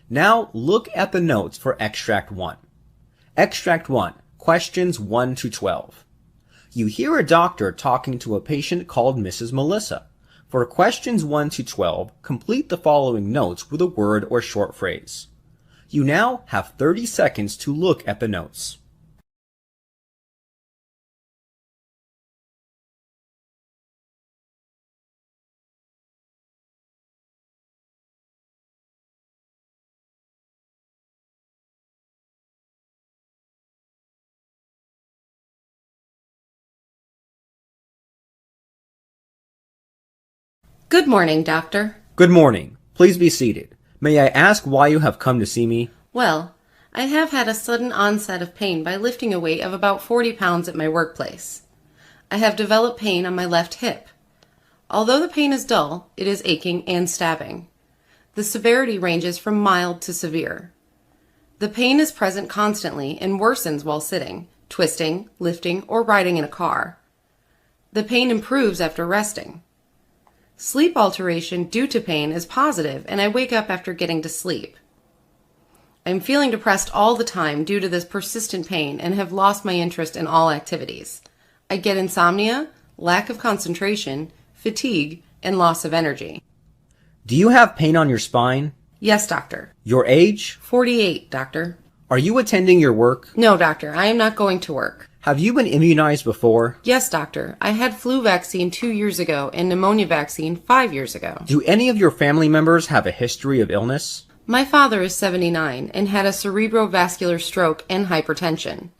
Now look at the notes for Extract 1. Extract 1, questions 1 to 12. You hear a doctor talking to a patient called Mrs. Melissa. For questions 1 to 12, complete the following notes with a word or short phrase. You now have 30 seconds to look at the notes. Good morning, doctor. Good morning. Please be seated. May I ask why you have come to see me? Well, I have had a sudden onset of pain by lifting a weight of about 40 pounds at my workplace. I have developed pain on my left hip. Although the pain is dull, it is aching and stabbing. The severity ranges from mild to severe. The pain is present constantly and worsens while sitting, twisting, lifting, or riding in a car. The pain improves after resting. Sleep alteration due to pain is positive, and I wake up after getting to sleep. I'm feeling depressed all the time due to this persistent pain and have lost my interest in all activities. I get insomnia, lack of concentration, fatigue, and loss of energy. Do you have pain on your spine? Yes, doctor. Your age? 48, doctor. Are you attending your work? No, doctor, I am not going to work. Have you been immunized before? Yes, doctor. I had flu vaccine 2 years ago and pneumonia vaccine 5 years ago. Do any of your family members have a history of illness? My father is 79 and had a cerebrovascular stroke and hypertension.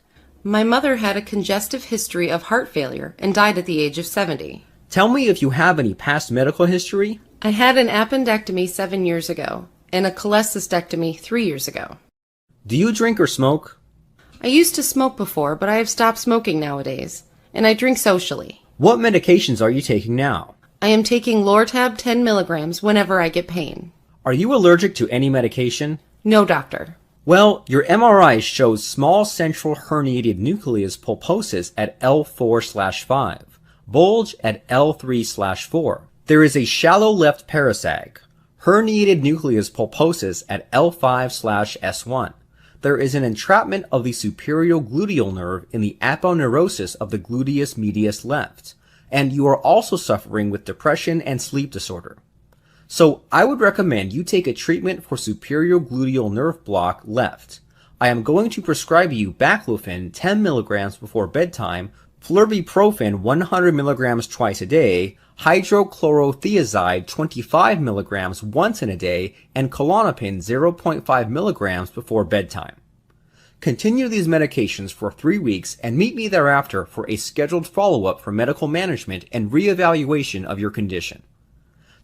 My mother had a congestive history of heart failure and died at the age of 70. Tell me if you have any past medical history. I had an appendectomy 7 years ago and a cholecystectomy 3 years ago. Do you drink or smoke? I used to smoke before, but I have stopped smoking nowadays, and I drink socially. What medications are you taking now? I am taking Lortab 10 milligrams whenever I get pain. Are you allergic to any medication? No, doctor. Well, your MRI shows small central herniated nucleus pulposus at L4/5, bulge at L3/4. There is a shallow left parasag, herniated nucleus pulposus at L5/S1. There is an entrapment of the superior gluteal nerve in the aponeurosis of the gluteus medius left, and you are also suffering with depression and sleep disorder. So I would recommend you take a treatment for superior gluteal nerve block left. I am going to prescribe you baclofen 10 milligrams before bedtime, flurbiprofen 100 milligrams twice a day, hydrochlorothiazide 25 milligrams once in a day, and Klonopin 0.5 milligrams before bedtime. Continue these medications for 3 weeks and meet me thereafter for a scheduled follow-up for medical management and reevaluation of your condition.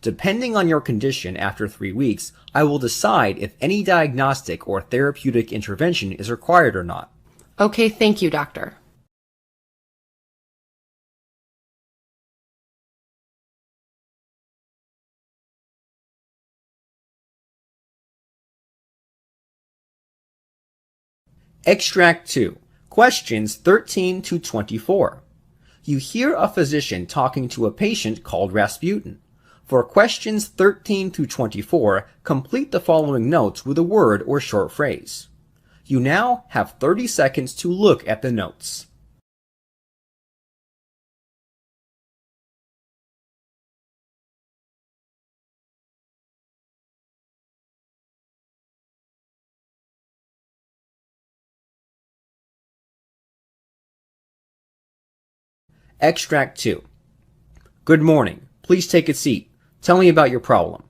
Depending on your condition after 3 weeks, I will decide if any diagnostic or therapeutic intervention is required or not. Okay, thank you, doctor. Extract 2, questions 13 to 24. You hear a physician talking to a patient called Rasputin. For questions 13 to 24, complete the following notes with a word or short phrase. You now have 30 seconds to look at the notes. Extract 2. Good morning. Please take a seat. Tell me about your problem.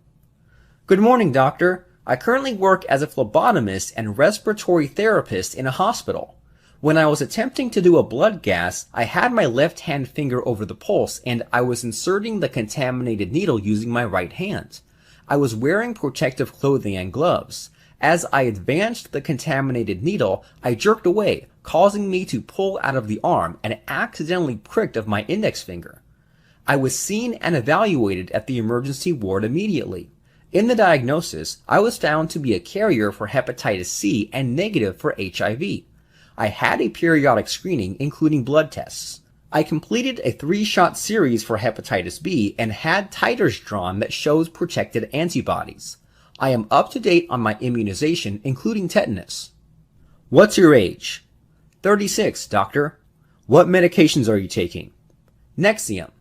Good morning, doctor. I currently work as a phlebotomist and respiratory therapist in a hospital. When I was attempting to do a blood gas, I had my left hand finger over the pulse and I was inserting the contaminated needle using my right hand. I was wearing protective clothing and gloves. As I advanced the contaminated needle, I jerked away, causing me to pull out of the arm and accidentally pricked of my index finger. I was seen and evaluated at the emergency ward immediately. In the diagnosis, I was found to be a carrier for hepatitis C and negative for HIV. I had a periodic screening including blood tests. I completed a 3-shot series for hepatitis B and had titers drawn that shows protected antibodies. I am up to date on my immunization, including tetanus. What's your age? 36, doctor. What medications are you taking? Nexium.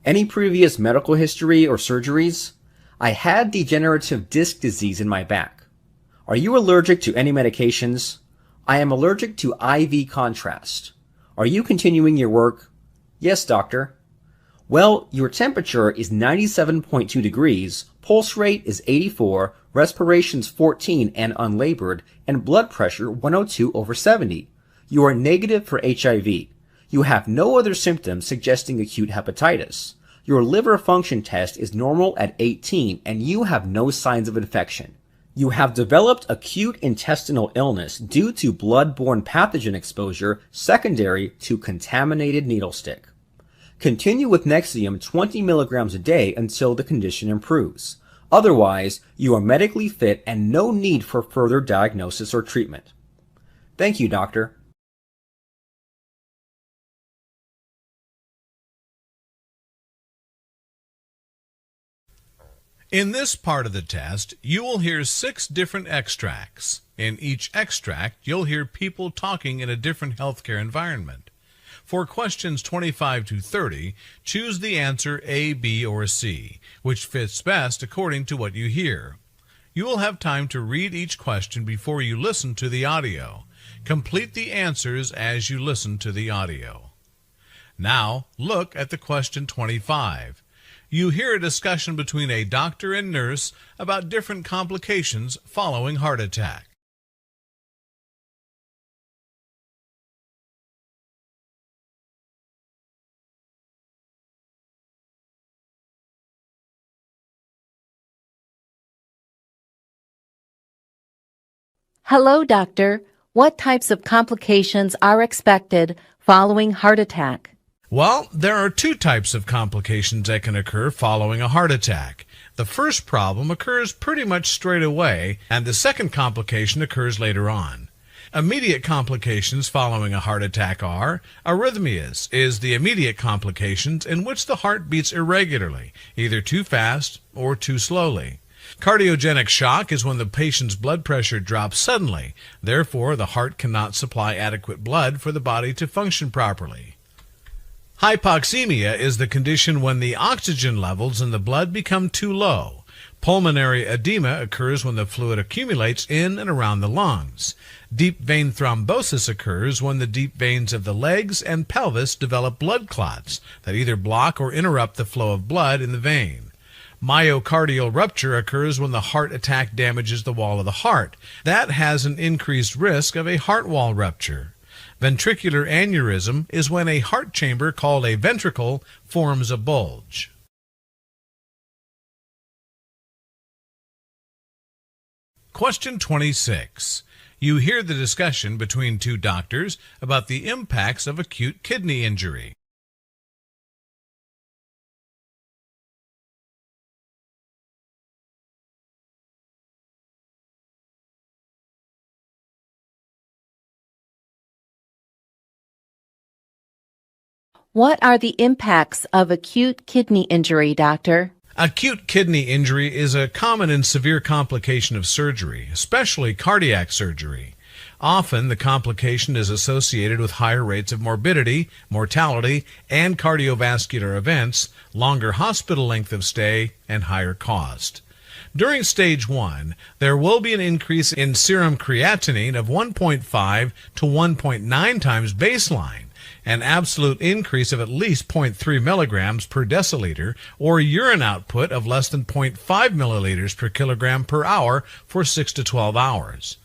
Any previous medical history or surgeries? I had degenerative disc disease in my back. Are you allergic to any medications? I am allergic to IV contrast. Are you continuing your work? Yes, doctor. Well, your temperature is 97.2 degrees, pulse rate is 84, respiration's 14 and unlabored, and blood pressure 102/70. You are negative for HIV. You have no other symptoms suggesting acute hepatitis. Your liver function test is normal at 18 and you have no signs of infection. You have developed acute intestinal illness due to blood-borne pathogen exposure secondary to contaminated needle stick. Continue with Nexium 20 milligrams a day until the condition improves. Otherwise, you are medically fit and no need for further diagnosis or treatment. Thank you, doctor. In this part of the test, you will hear 6 different extracts. In each extract, you'll hear people talking in a different healthcare environment. For questions 25 to 30, choose the answer A, B, or C, which fits best according to what you hear. You will have time to read each question before you listen to the audio. Complete the answers as you listen to the audio. Now, look at the question 25. You hear a discussion between a doctor and nurse about different complications following heart attack. Hello, doctor. What types of complications are expected following heart attack? Well, there are 2 types of complications that can occur following a heart attack. The first problem occurs pretty much straight away, and the second complication occurs later on. Immediate complications following a heart attack are: arrhythmias is the immediate complications in which the heart beats irregularly, either too fast or too slowly. Cardiogenic shock is when the patient's blood pressure drops suddenly. Therefore, the heart cannot supply adequate blood for the body to function properly. Hypoxemia is the condition when the oxygen levels in the blood become too low. Pulmonary edema occurs when the fluid accumulates in and around the lungs. Deep vein thrombosis occurs when the deep veins of the legs and pelvis develop blood clots that either block or interrupt the flow of blood in the vein. Myocardial rupture occurs when the heart attack damages the wall of the heart. That has an increased risk of a heart wall rupture. Ventricular aneurysm is when a heart chamber called a ventricle forms a bulge. Question 26. You hear the discussion between 2 doctors about the impacts of acute kidney injury. What are the impacts of acute kidney injury, doctor? Acute kidney injury is a common and severe complication of surgery, especially cardiac surgery. Often, the complication is associated with higher rates of morbidity, mortality, and cardiovascular events, longer hospital length of stay, and higher cost. During stage 1, there will be an increase in serum creatinine of 1.5 to 1.9 times baseline, an absolute increase of at least 0.3 milligrams per deciliter, or urine output of less than 0.5 milliliters per kilogram per hour for 6 to 12 hours.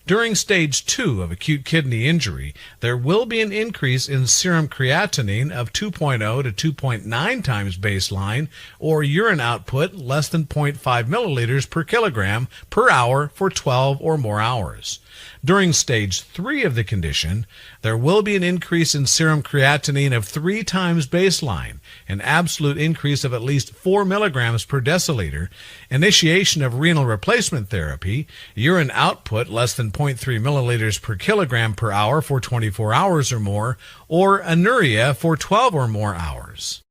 During stage 2 of acute kidney injury, there will be an increase in serum creatinine of 2.0 to 2.9 times baseline, or urine output less than 0.5 milliliters per kilogram per hour for 12 or more hours. During stage 3 of the condition, there will be an increase in serum creatinine of 3 times baseline, an absolute increase of at least 4 milligrams per deciliter, initiation of renal replacement therapy, urine output less than 0.3 milliliters per kilogram per hour for 24 hours or more, or anuria for 12 or more hours.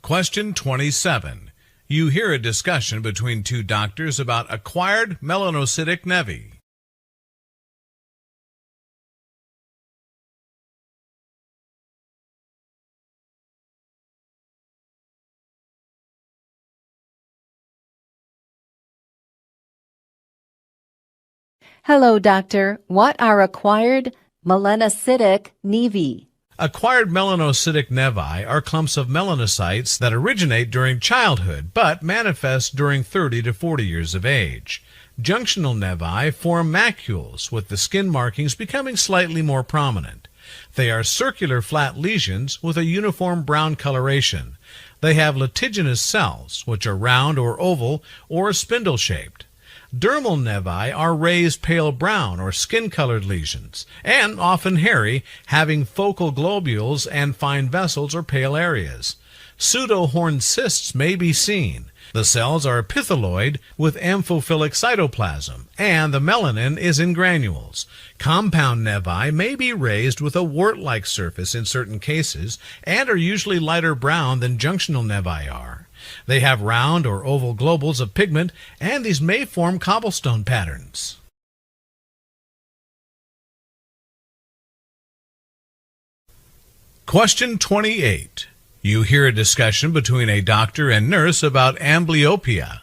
Question 27. You hear a discussion between two doctors about acquired melanocytic nevi. Hello, doctor. What are acquired melanocytic nevi? Acquired melanocytic nevi are clumps of melanocytes that originate during childhood but manifest during 30 to 40 years of age. Junctional nevi form macules, with the skin markings becoming slightly more prominent. They are circular flat lesions with a uniform brown coloration. They have lentiginous cells, which are round or oval or spindle-shaped. Dermal nevi are raised pale brown or skin-colored lesions, and often hairy, having focal globules and fine vessels or pale areas. Pseudo-horn cysts may be seen. The cells are epithelioid with amphiphilic cytoplasm, and the melanin is in granules. Compound nevi may be raised with a wart-like surface in certain cases, and are usually lighter brown than junctional nevi are. They have round or oval globules of pigment, and these may form cobblestone patterns. Question 28. You hear a discussion between a doctor and nurse about amblyopia.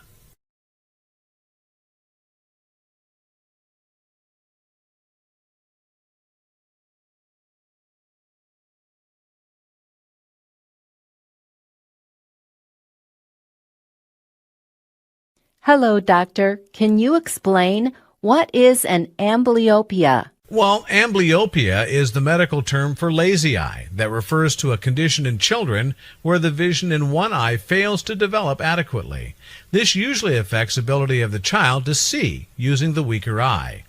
Hello, doctor. Can you explain what is an amblyopia? Well, amblyopia is the medical term for lazy eye that refers to a condition in children where the vision in one eye fails to develop adequately. This usually affects the ability of the child to see using the weaker eye.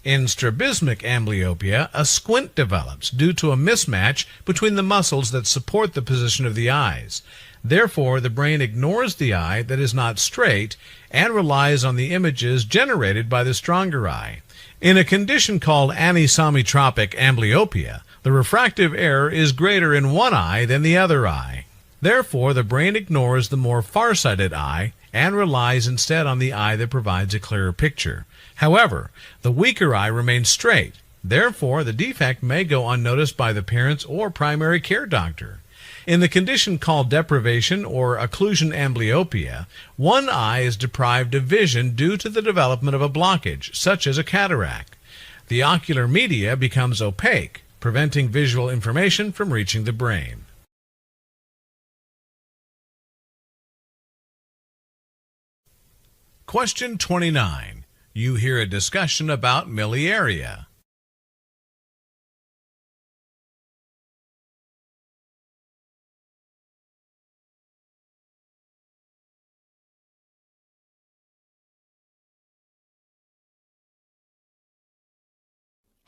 In strabismic amblyopia, a squint develops due to a mismatch between the muscles that support the position of the eyes. Therefore, the brain ignores the eye that is not straight and relies on the images generated by the stronger eye. In a condition called anisometropic amblyopia, the refractive error is greater in one eye than the other eye. Therefore, the brain ignores the more farsighted eye and relies instead on the eye that provides a clearer picture. However, the weaker eye remains straight. Therefore, the defect may go unnoticed by the parents or primary care doctor. In the condition called deprivation or occlusion amblyopia, one eye is deprived of vision due to the development of a blockage, such as a cataract. The ocular media becomes opaque, preventing visual information from reaching the brain. Question 29. You hear a discussion about miliaria.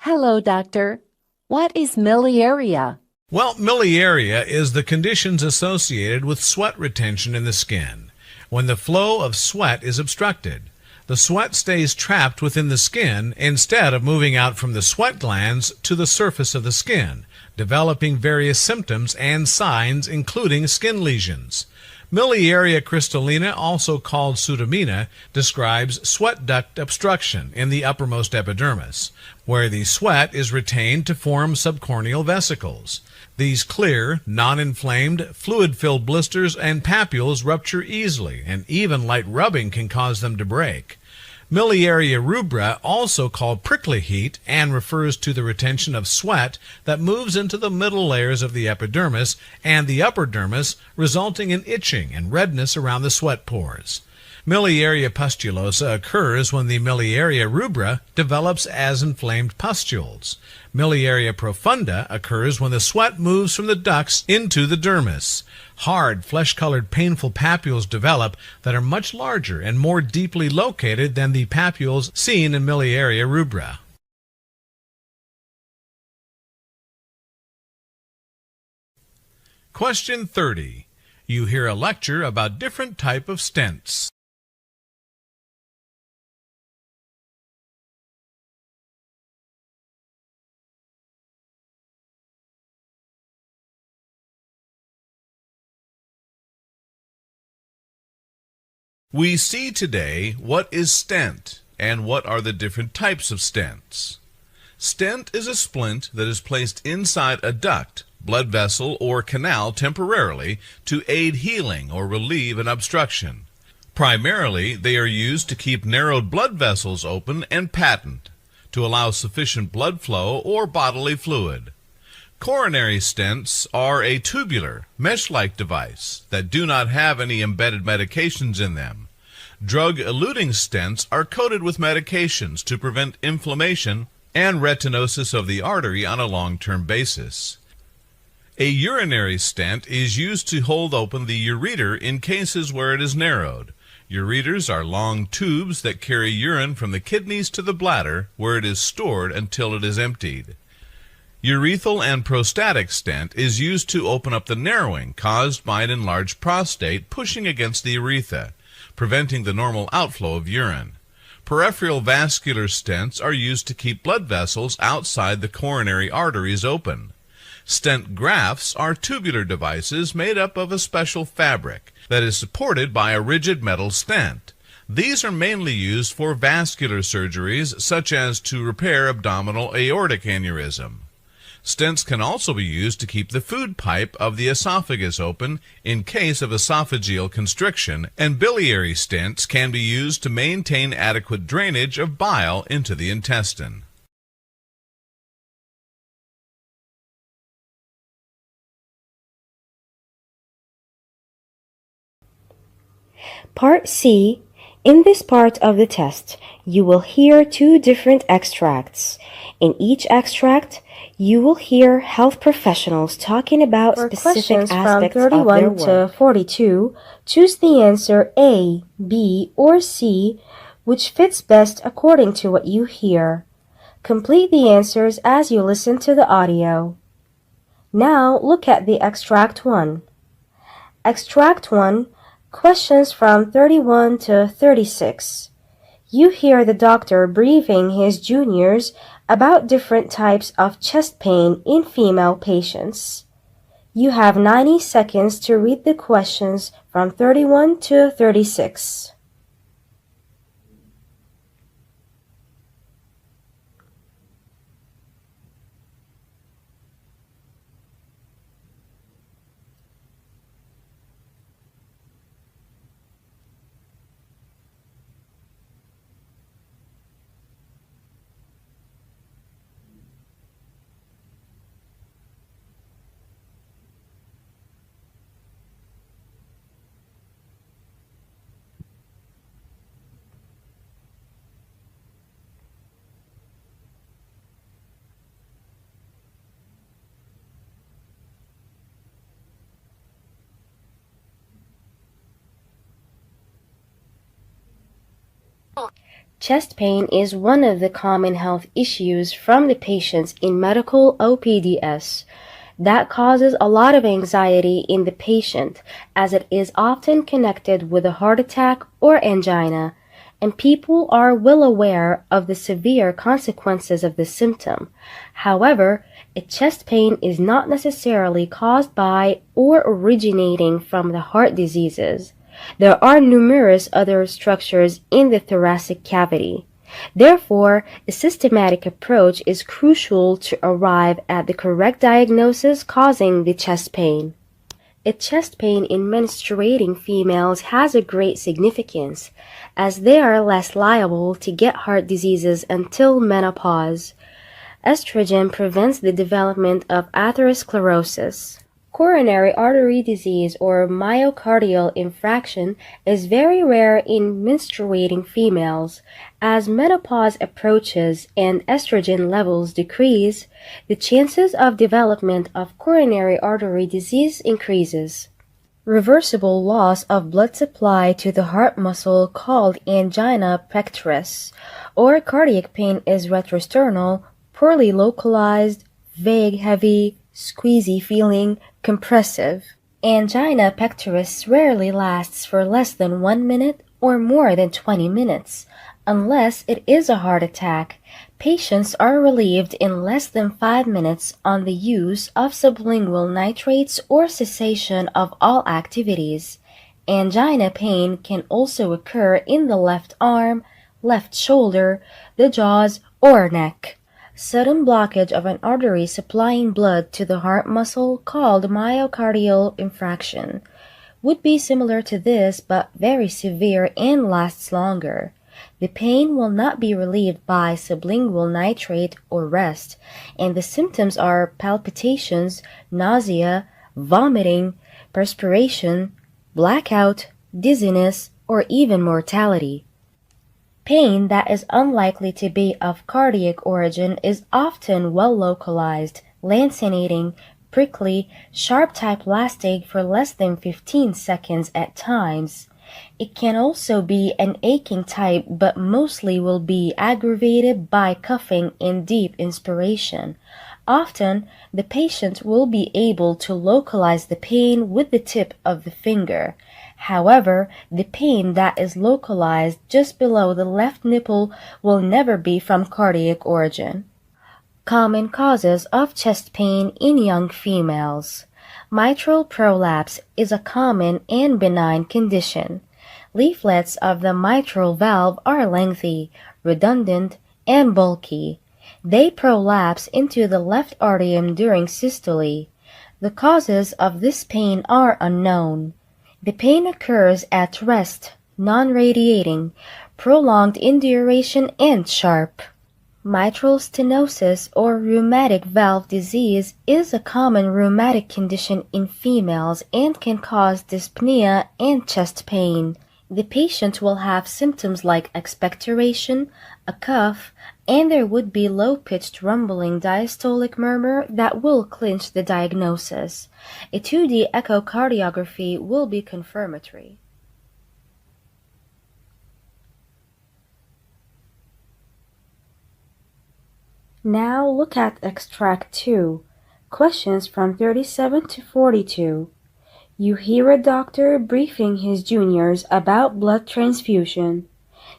Hello, doctor. What is miliaria? Well, miliaria is the conditions associated with sweat retention in the skin. When the flow of sweat is obstructed, the sweat stays trapped within the skin instead of moving out from the sweat glands to the surface of the skin, developing various symptoms and signs including skin lesions. Miliaria crystallina, also called pseudomina, describes sweat duct obstruction in the uppermost epidermis, where the sweat is retained to form subcorneal vesicles. These clear, non-inflamed, fluid-filled blisters and papules rupture easily, and even light rubbing can cause them to break. Miliaria rubra, also called prickly heat, and refers to the retention of sweat that moves into the middle layers of the epidermis and the upper dermis, resulting in itching and redness around the sweat pores. Miliaria pustulosa occurs when the miliaria rubra develops as inflamed pustules. Miliaria profunda occurs when the sweat moves from the ducts into the dermis. Hard, flesh-colored, painful papules develop that are much larger and more deeply located than the papules seen in miliaria rubra. Question 30. You hear a lecture about different type of stents. We see today what is stent and what are the different types of stents. Stent is a splint that is placed inside a duct, blood vessel, or canal temporarily to aid healing or relieve an obstruction. Primarily, they are used to keep narrowed blood vessels open and patent, to allow sufficient blood flow or bodily fluid. Coronary stents are a tubular, mesh-like device that do not have any embedded medications in them. Drug-eluting stents are coated with medications to prevent inflammation and retinosis of the artery on a long-term basis. A urinary stent is used to hold open the ureter in cases where it is narrowed. Ureters are long tubes that carry urine from the kidneys to the bladder, where it is stored until it is emptied. Urethral and prostatic stent is used to open up the narrowing caused by an enlarged prostate pushing against the urethra, preventing the normal outflow of urine. Peripheral vascular stents are used to keep blood vessels outside the coronary arteries open. Stent grafts are tubular devices made up of a special fabric that is supported by a rigid metal stent. These are mainly used for vascular surgeries, such as to repair abdominal aortic aneurysm. Stents can also be used to keep the food pipe of the esophagus open in case of esophageal constriction, and biliary stents can be used to maintain adequate drainage of bile into the intestine. Part C. In this part of the test, you will hear two different extracts. In each extract, you will hear health professionals talking about specific aspects of their work. From 31 to 42, choose the answer A, B, or C, which fits best according to what you hear. Complete the answers as you listen to the audio. Now look at the Extract 1. Extract 1. Questions from 31 to 36. You hear the doctor briefing his juniors about different types of chest pain in female patients. You have 90 seconds to read the questions from 31 to 36. Chest pain is one of the common health issues from the patients in medical OPDS that causes a lot of anxiety in the patient, as it is often connected with a heart attack or angina, and people are well aware of the severe consequences of the symptom. However, a chest pain is not necessarily caused by or originating from the heart diseases. There are numerous other structures in the thoracic cavity. Therefore, a systematic approach is crucial to arrive at the correct diagnosis causing the chest pain. A chest pain in menstruating females has a great significance, as they are less liable to get heart diseases until menopause. Estrogen prevents the development of atherosclerosis. Coronary artery disease or myocardial infarction is very rare in menstruating females. As menopause approaches and estrogen levels decrease, the chances of development of coronary artery disease increases. Reversible loss of blood supply to the heart muscle called angina pectoris or cardiac pain is retrosternal, poorly localized, vague, heavy, squeezy feeling, compressive. Angina pectoris rarely lasts for less than 1 minute or more than 20 minutes. Unless it is a heart attack, patients are relieved in less than 5 minutes on the use of sublingual nitrates or cessation of all activities. Angina pain can also occur in the left arm, left shoulder, the jaws, or neck. Sudden blockage of an artery supplying blood to the heart muscle, called myocardial infarction, would be similar to this but very severe and lasts longer. The pain will not be relieved by sublingual nitrate or rest, and the symptoms are palpitations, nausea, vomiting, perspiration, blackout, dizziness, or even mortality. Pain that is unlikely to be of cardiac origin is often well localized, lancinating, prickly, sharp type lasting for less than 15 seconds at times. It can also be an aching type but mostly will be aggravated by coughing and deep inspiration. Often, the patient will be able to localize the pain with the tip of the finger. However, the pain that is localized just below the left nipple will never be from cardiac origin. Common causes of chest pain in young females. Mitral prolapse is a common and benign condition. Leaflets of the mitral valve are lengthy, redundant, and bulky. They prolapse into the left atrium during systole. The causes of this pain are unknown. The pain occurs at rest, non-radiating, prolonged in duration, and sharp. Mitral stenosis or rheumatic valve disease is a common rheumatic condition in females and can cause dyspnea and chest pain. The patient will have symptoms like expectoration, a cough, and there would be low-pitched rumbling diastolic murmur that will clinch the diagnosis. A 2D echocardiography will be confirmatory. Now look at Extract 2, questions from 37 to 42. You hear a doctor briefing his juniors about blood transfusion.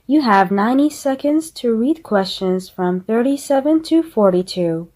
You have 90 seconds to read questions from 37 to 42.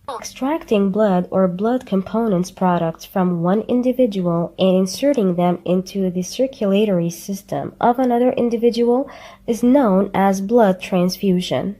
Extracting blood or blood components products from one individual and inserting them into the circulatory system of another individual is known as blood transfusion.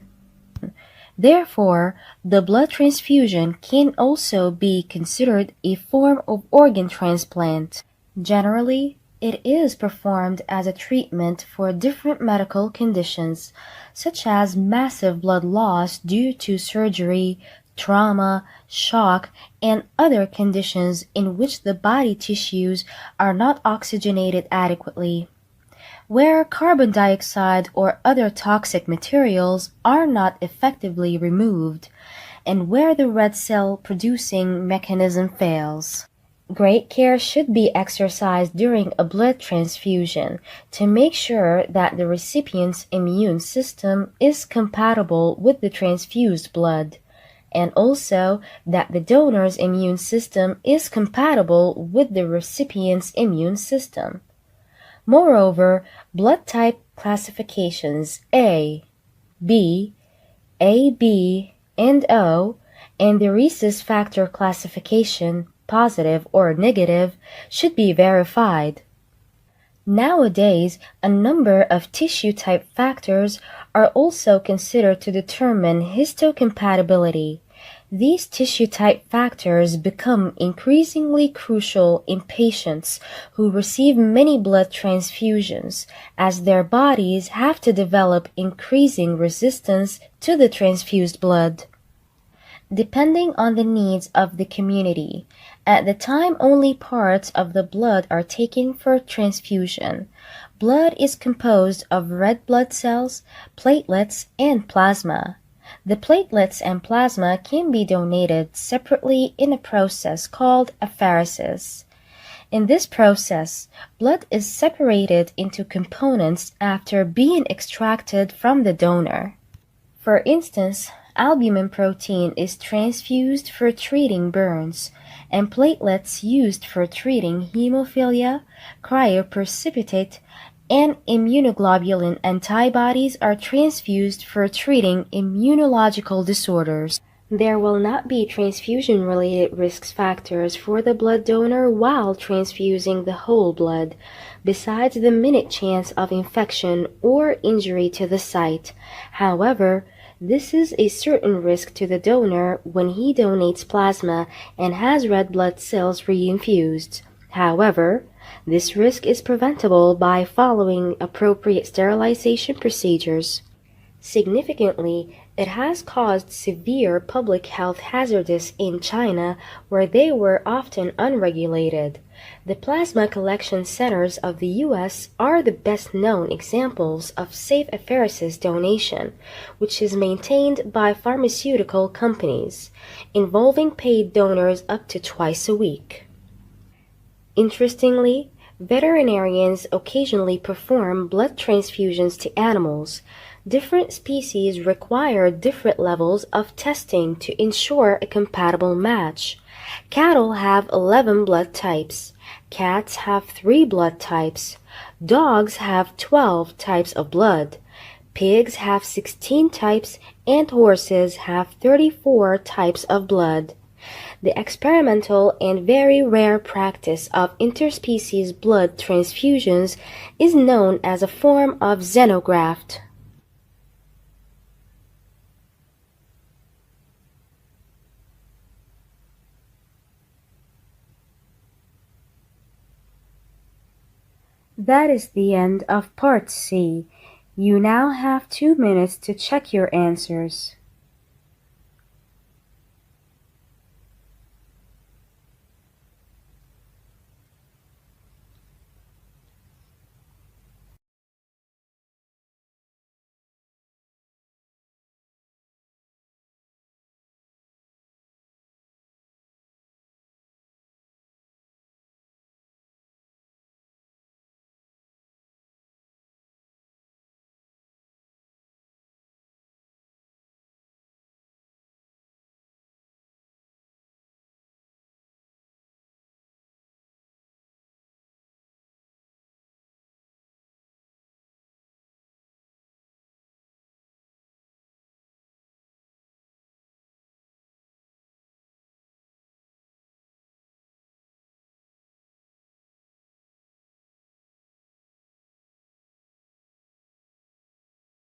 Therefore, the blood transfusion can also be considered a form of organ transplant. Generally, it is performed as a treatment for different medical conditions, such as massive blood loss due to surgery, trauma, shock, and other conditions in which the body tissues are not oxygenated adequately, where carbon dioxide or other toxic materials are not effectively removed, and where the red cell producing mechanism fails. Great care should be exercised during a blood transfusion to make sure that the recipient's immune system is compatible with the transfused blood, and also that the donor's immune system is compatible with the recipient's immune system. Moreover, blood type classifications A, B, AB, and O, and the rhesus factor classification, positive or negative, should be verified. Nowadays, a number of tissue type factors are also considered to determine histocompatibility. These tissue type factors become increasingly crucial in patients who receive many blood transfusions, as their bodies have to develop increasing resistance to the transfused blood. depending on the needs of the community. At the time, only parts of the blood are taken for transfusion. Blood is composed of red blood cells, platelets, and plasma. The platelets and plasma can be donated separately in a process called apheresis. In this process, blood is separated into components after being extracted from the donor. For instance, albumin protein is transfused for treating burns, and platelets used for treating hemophilia, cryoprecipitate, and immunoglobulin antibodies are transfused for treating immunological disorders. There will not be transfusion-related risk factors for the blood donor while transfusing the whole blood, besides the minute chance of infection or injury to the site. However, this is a certain risk to the donor when he donates plasma and has red blood cells reinfused. However, this risk is preventable by following appropriate sterilization procedures. Significantly, it has caused severe public health hazards in China, where they were often unregulated. The plasma collection centers of the U.S. are the best-known examples of safe apheresis donation, which is maintained by pharmaceutical companies, involving paid donors up to twice a week. Interestingly, veterinarians occasionally perform blood transfusions to animals. Different species require different levels of testing to ensure a compatible match. Cattle have 11 blood types. Cats have 3 blood types. Dogs have 12 types of blood. Pigs have 16 types, and horses have 34 types of blood. The experimental and very rare practice of interspecies blood transfusions is known as a form of xenograft. That is the end of Part C. You now have 2 minutes to check your answers.